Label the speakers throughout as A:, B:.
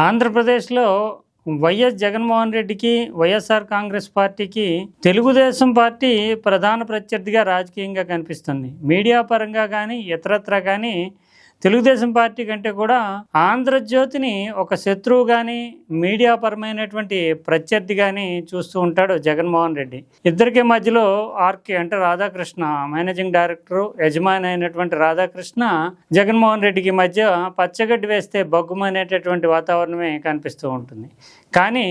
A: ఆంధ్రప్రదేశ్లో వైఎస్ జగన్మోహన్ రెడ్డికి, వైఎస్ఆర్ కాంగ్రెస్ పార్టీకి తెలుగుదేశం పార్టీ ప్రధాన ప్రత్యర్థిగా రాజకీయంగా కనిపిస్తుంది. మీడియా పరంగా కానీ, ఇతరత్రా కానీ తెలుగుదేశం పార్టీ కంటే కూడా ఆంధ్రజ్యోతిని ఒక శత్రువు కానీ, మీడియా పరమైనటువంటి ప్రత్యర్థి కానీ చూస్తూ ఉంటాడు జగన్మోహన్ రెడ్డి. ఇద్దరికి మధ్యలో ఆర్కే అంటే రాధాకృష్ణ, మేనేజింగ్ డైరెక్టర్, యజమాని అయినటువంటి రాధాకృష్ణ జగన్మోహన్ రెడ్డికి మధ్య పచ్చగడ్డి వేస్తే బగ్గుమనేటటువంటి వాతావరణమే కనిపిస్తూ ఉంటుంది. కానీ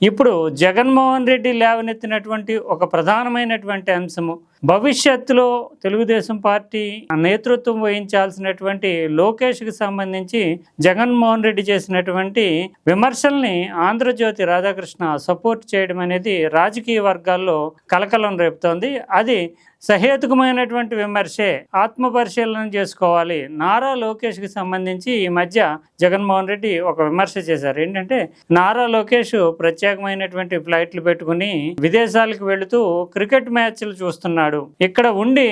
A: ఇప్పుడు జగన్మోహన్ రెడ్డి లేవనెత్తినటువంటి ఒక ప్రధానమైనటువంటి అంశము, భవిష్యత్తులో తెలుగుదేశం పార్టీ నేతృత్వం వహించాల్సినటువంటి లోకేష్కి సంబంధించి జగన్మోహన్ రెడ్డి చేసినటువంటి విమర్శల్ని ఆంధ్రజ్యోతి రాధాకృష్ణ సపోర్ట్ చేయడం అనేది రాజకీయ వర్గాల్లో కలకలం రేపుతోంది. అది సహేతుకమైనటువంటి విమర్శే, ఆత్మ పరిశీలన చేసుకోవాలి. నారా లోకేష్కి సంబంధించి ఈ మధ్య జగన్మోహన్ రెడ్డి ఒక విమర్శ చేశారు. ఏంటంటే, నారా లోకేష్ ప్రత్యేకమైనటువంటి ఫ్లైట్లు పెట్టుకుని విదేశాలకు వెళుతూ క్రికెట్ మ్యాచ్లు చూస్తున్నాడు, ఇక్కడ ఉండి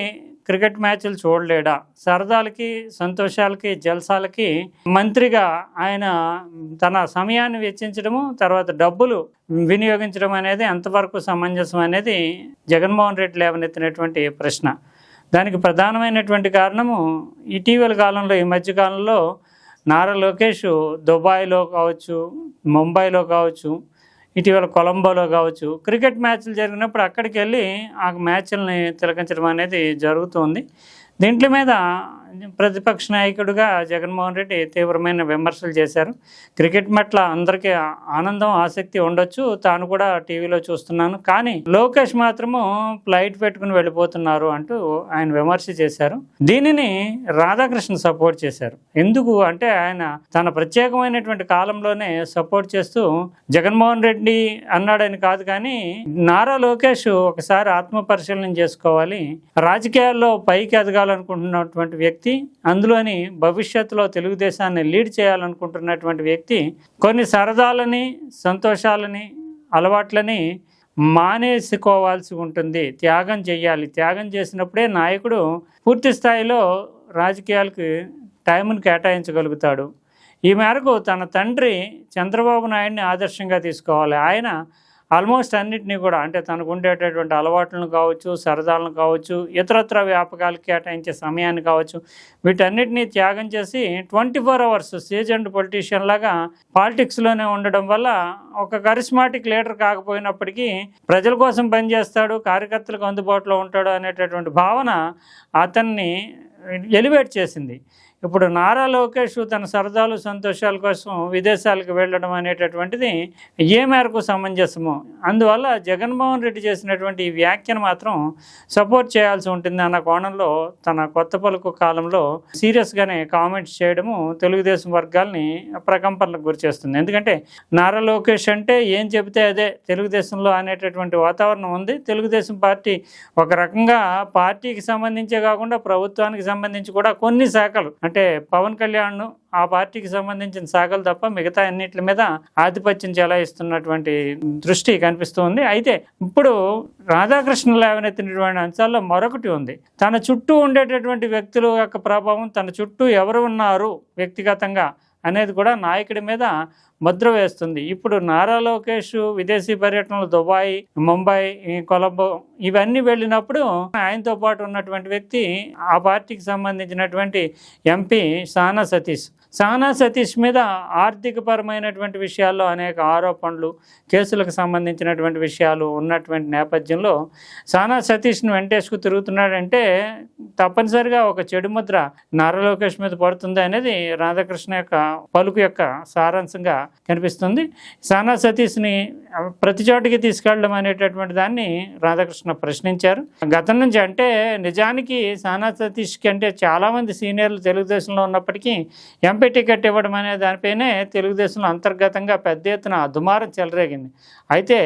A: క్రికెట్ మ్యాచ్లు చూడలేడా? సరదాలకి, సంతోషాలకి, జల్సాలకి మంత్రిగా ఆయన తన సమయాన్ని వెచ్చించడము, తర్వాత డబ్బులు వినియోగించడం అనేది ఎంతవరకు సమంజసం అనేది జగన్మోహన్ రెడ్డి లేవనెత్తినటువంటి ప్రశ్న. దానికి ప్రధానమైనటువంటి కారణము ఇటీవల కాలంలో, ఈ మధ్యకాలంలో నారా లోకేష్ దుబాయ్లో కావచ్చు, ముంబైలో కావచ్చు, ఇటీవల కొలంబోలో కావచ్చు క్రికెట్ మ్యాచ్లు జరిగినప్పుడు అక్కడికి వెళ్ళి ఆ మ్యాచ్లని తిలకించడం అనేది జరుగుతుంది. దీంట్లో మీద ప్రతిపక్ష నాయకుడిగా జగన్మోహన్ రెడ్డి తీవ్రమైన విమర్శలు చేశారు. క్రికెట్ పట్ల అందరికీ ఆనందం, ఆసక్తి ఉండొచ్చు, తాను కూడా టీవీలో చూస్తున్నాను, కానీ లోకేష్ మాత్రము ఫ్లైట్ పెట్టుకుని వెళ్ళిపోతున్నారు అంటూ ఆయన విమర్శ చేశారు. దీనిని రాధాకృష్ణ సపోర్ట్ చేశారు. ఎందుకు అంటే, ఆయన తన ప్రత్యేకమైనటువంటి కాలంలోనే సపోర్ట్ చేస్తూ జగన్మోహన్ రెడ్డి అన్నాడని కాదు, కానీ నారా లోకేష్ ఒకసారి ఆత్మ పరిశీలన చేసుకోవాలి, రాజకీయాల్లో పైకి ఎదగాలనుకుంటున్నటువంటి వ్యక్తి, అందులోని భవిష్యత్తులో తెలుగుదేశాన్ని లీడ్ చేయాలనుకుంటున్నటువంటి వ్యక్తి కొన్ని సరదాలని, సంతోషాలని, అలవాట్లని మానేసుకోవాల్సి ఉంటుంది, త్యాగం చేయాలి. త్యాగం చేసినప్పుడే నాయకుడు పూర్తి స్థాయిలో రాజకీయాలకు టైంను కేటాయించగలుగుతాడు. ఈ మేరకు తన తండ్రి చంద్రబాబు నాయుడిని ఆదర్శంగా తీసుకోవాలి. ఆయన ఆల్మోస్ట్ అన్నింటినీ కూడా, అంటే తనకు ఉండేటటువంటి అలవాట్లను కావచ్చు, సరదాలను కావచ్చు, ఇతరత్ర వ్యాపకాలకు కేటాయించే సమయాన్ని కావచ్చు, వీటన్నిటినీ త్యాగం చేసి 24 hours సీజన్డ్ పొలిటీషియన్ లాగా పాలిటిక్స్లోనే ఉండడం వల్ల ఒక కరిస్మాటిక్ లీడర్ కాకపోయినప్పటికీ ప్రజల కోసం పనిచేస్తాడు, కార్యకర్తలకు అందుబాటులో ఉంటాడు అనేటటువంటి భావన అతన్ని ఎలివేట్ చేసింది. ఇప్పుడు నారా లోకేష్ తన సరదాలు, సంతోషాల కోసం విదేశాలకు వెళ్ళడం అనేటటువంటిది ఏ మేరకు సమంజసము? అందువల్ల జగన్మోహన్ రెడ్డి చేసినటువంటి ఈ వ్యాఖ్యను మాత్రం సపోర్ట్ చేయాల్సి ఉంటుంది అన్న కోణంలో తన కొత్త పలుకు కాలంలో సీరియస్గానే కామెంట్స్ చేయడము తెలుగుదేశం వర్గాల్ని ప్రకంపనలకు గురిచేస్తుంది. ఎందుకంటే నారా లోకేష్ అంటే ఏం చెబితే అదే తెలుగుదేశంలో అనేటటువంటి వాతావరణం ఉంది. తెలుగుదేశం పార్టీ ఒక రకంగా పార్టీకి సంబంధించే కాకుండా ప్రభుత్వానికి సంబంధించి కూడా కొన్ని శాఖలు, అంటే పవన్ కళ్యాణ్ ఆ పార్టీకి సంబంధించిన శాఖలు తప్ప మిగతా అన్నిటి మీద ఆధిపత్యం చెలాయిస్తున్నటువంటి దృష్టి కనిపిస్తుంది. అయితే ఇప్పుడు రాధాకృష్ణ లేవనెత్తినటువంటి అంశాల్లో మరొకటి ఉంది. తన చుట్టూ ఉండేటటువంటి వ్యక్తుల యొక్క ప్రభావం, తన చుట్టూ ఎవరు ఉన్నారు వ్యక్తిగతంగా అనేది కూడా నాయకుడి మీద ముద్ర వేస్తుంది. ఇప్పుడు నారా లోకేష్ విదేశీ పర్యటనలు దుబాయ్, ముంబై, కొలంబో ఇవన్నీ వెళ్ళినప్పుడు ఆయనతో పాటు ఉన్నటువంటి వ్యక్తి ఆ పార్టీకి సంబంధించినటువంటి ఎంపీ సానా సతీష్ మీద ఆర్థికపరమైనటువంటి విషయాల్లో అనేక ఆరోపణలు, కేసులకు సంబంధించినటువంటి విషయాలు ఉన్నటువంటి నేపథ్యంలో సానా సతీష్ను వెంటేసుకు తిరుగుతున్నాడంటే తప్పనిసరిగా ఒక చెడు ముద్ర నారా లోకేష్ మీద పడుతుంది అనేది రాధాకృష్ణ యొక్క పలుకు యొక్క సారాంశంగా కనిపిస్తుంది. సానా సతీష్ని ప్రతి చోటికి తీసుకెళ్ళడం అనేటటువంటి దాన్ని రాధాకృష్ణ ప్రశ్నించారు. గతం నుంచి, అంటే నిజానికి సానా సతీష్కి అంటే చాలామంది సీనియర్లు తెలుగుదేశంలో ఉన్నప్పటికీ ఎంపీ టికెట్ ఇవ్వడం అనే దానిపైనే తెలుగుదేశంలో అంతర్గతంగా పెద్ద ఎత్తున దుమారం చెలరేగింది. అయితే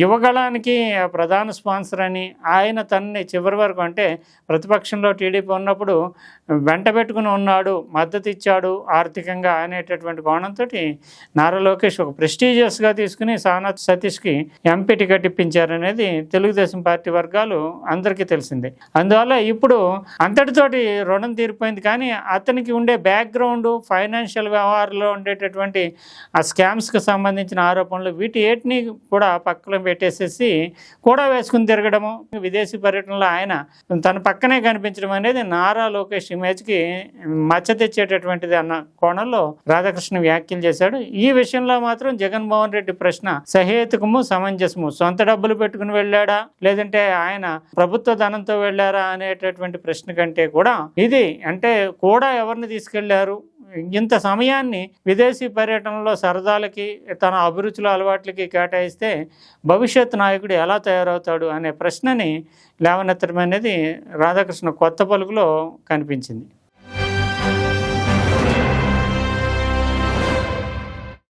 A: యువగళానికి ప్రధాన స్పాన్సర్ అని ఆయన తనని చివరి వరకు, అంటే ప్రతిపక్షంలో టీడీపీ ఉన్నప్పుడు వెంట పెట్టుకుని ఉన్నాడు, మద్దతు ఇచ్చాడు ఆర్థికంగా అనేటటువంటి కోణంతో నారా లోకేష్ ఒక ప్రెస్టీజియస్గా తీసుకుని Sanath సతీష్కి MP ticket ఇప్పించారనేది Telugu Desam party వర్గాలు అందరికీ తెలిసిందే. అందువల్ల ఇప్పుడు అంతటితోటి రుణం తీరిపోయింది. కానీ అతనికి ఉండే బ్యాక్గ్రౌండ్, ఫైనాన్షియల్ వ్యవహారంలో ఉండేటటువంటి ఆ స్కామ్స్కి సంబంధించిన ఆరోపణలు వీటిని కూడా పక్కన పెట్టేసేసి కూడా వేసుకుని తిరగడము, విదేశీ పర్యటనలో ఆయన తన పక్కనే కనిపించడం అనేది నారా లోకేష్ ఇమేజ్కి మచ్చ తెచ్చేటటువంటిది అన్న కోణంలో రాధాకృష్ణ వ్యాఖ్యలు చేశాడు. ఈ విషయంలో మాత్రం జగన్మోహన్ రెడ్డి ప్రశ్న సహేతుకము, సమంజసము. సొంత డబ్బులు పెట్టుకుని వెళ్ళాడా లేదంటే ఆయన ప్రభుత్వ ధనంతో వెళ్ళారా అనేటటువంటి ప్రశ్న కంటే కూడా ఇది అంటే కూడా ఎవరిని తీసుకెళ్లారు, ఇంత సమయాన్ని విదేశీ పర్యటనలో సరదాలకి తన అభిరుచుల అలవాట్లకి కేటాయిస్తే భవిష్యత్ నాయకుడు ఎలా తయారవుతాడు అనే ప్రశ్నని లేవనెత్తడం అనేది రాధాకృష్ణ కొత్త పలుకులో కనిపించింది.